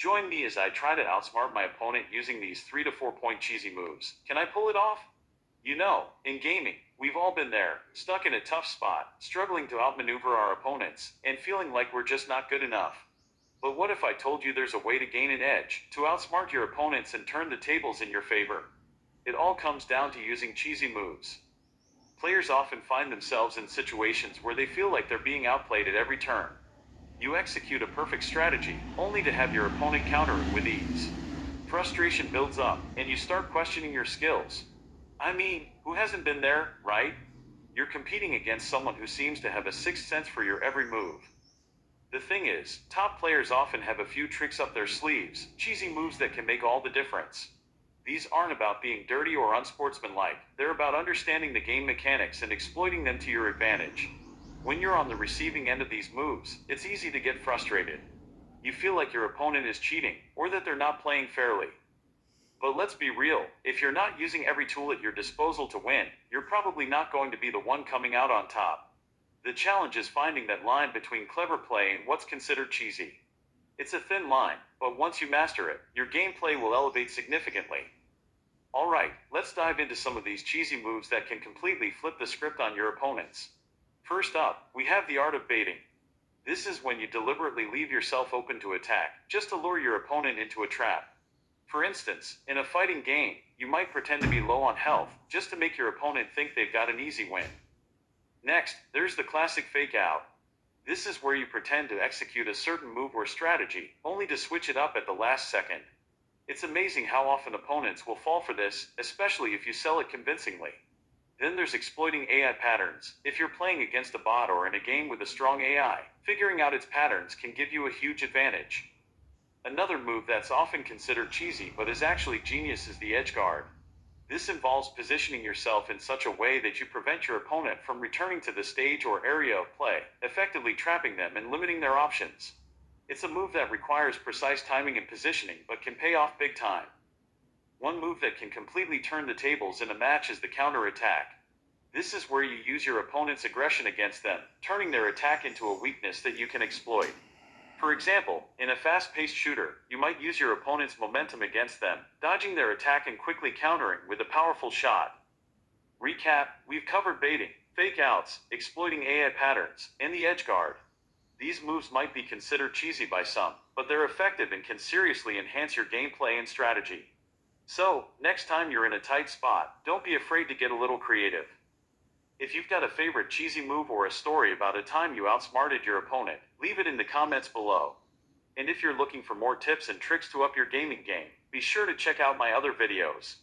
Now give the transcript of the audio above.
Join me as I try to outsmart my opponent using these 3 to 4 point cheesy moves. Can I pull it off? You know, in gaming, we've all been there, stuck in a tough spot, struggling to outmaneuver our opponents, and feeling like we're just not good enough. But what if I told you there's a way to gain an edge, to outsmart your opponents and turn the tables in your favor? It all comes down to using cheesy moves. Players often find themselves in situations where they feel like they're being outplayed at every turn. You execute a perfect strategy, only to have your opponent counter it with ease. Frustration builds up, and you start questioning your skills. I mean, who hasn't been there, right? You're competing against someone who seems to have a sixth sense for your every move. The thing is, top players often have a few tricks up their sleeves, cheesy moves that can make all the difference. These aren't about being dirty or unsportsmanlike, they're about understanding the game mechanics and exploiting them to your advantage. When you're on the receiving end of these moves, it's easy to get frustrated. You feel like your opponent is cheating, or that they're not playing fairly. But let's be real, if you're not using every tool at your disposal to win, you're probably not going to be the one coming out on top. The challenge is finding that line between clever play and what's considered cheesy. It's a thin line, but once you master it, your gameplay will elevate significantly. Alright, let's dive into some of these cheesy moves that can completely flip the script on your opponents. First up, we have the art of baiting. This is when you deliberately leave yourself open to attack, just to lure your opponent into a trap. For instance, in a fighting game, you might pretend to be low on health, just to make your opponent think they've got an easy win. Next, there's the classic fake out. This is where you pretend to execute a certain move or strategy, only to switch it up at the last second. It's amazing how often opponents will fall for this, especially if you sell it convincingly. Then there's exploiting AI patterns. If you're playing against a bot or in a game with a strong AI, figuring out its patterns can give you a huge advantage. Another move that's often considered cheesy but is actually genius is the edge guard. This involves positioning yourself in such a way that you prevent your opponent from returning to the stage or area of play, effectively trapping them and limiting their options. It's a move that requires precise timing and positioning but can pay off big time. One move that can completely turn the tables in a match is the counter-attack. This is where you use your opponent's aggression against them, turning their attack into a weakness that you can exploit. For example, in a fast-paced shooter, you might use your opponent's momentum against them, dodging their attack and quickly countering with a powerful shot. Recap, we've covered baiting, fake outs, exploiting AI patterns, and the edge guard. These moves might be considered cheesy by some, but they're effective and can seriously enhance your gameplay and strategy. So, next time you're in a tight spot, don't be afraid to get a little creative. If you've got a favorite cheesy move or a story about a time you outsmarted your opponent, leave it in the comments below. And if you're looking for more tips and tricks to up your gaming game, be sure to check out my other videos.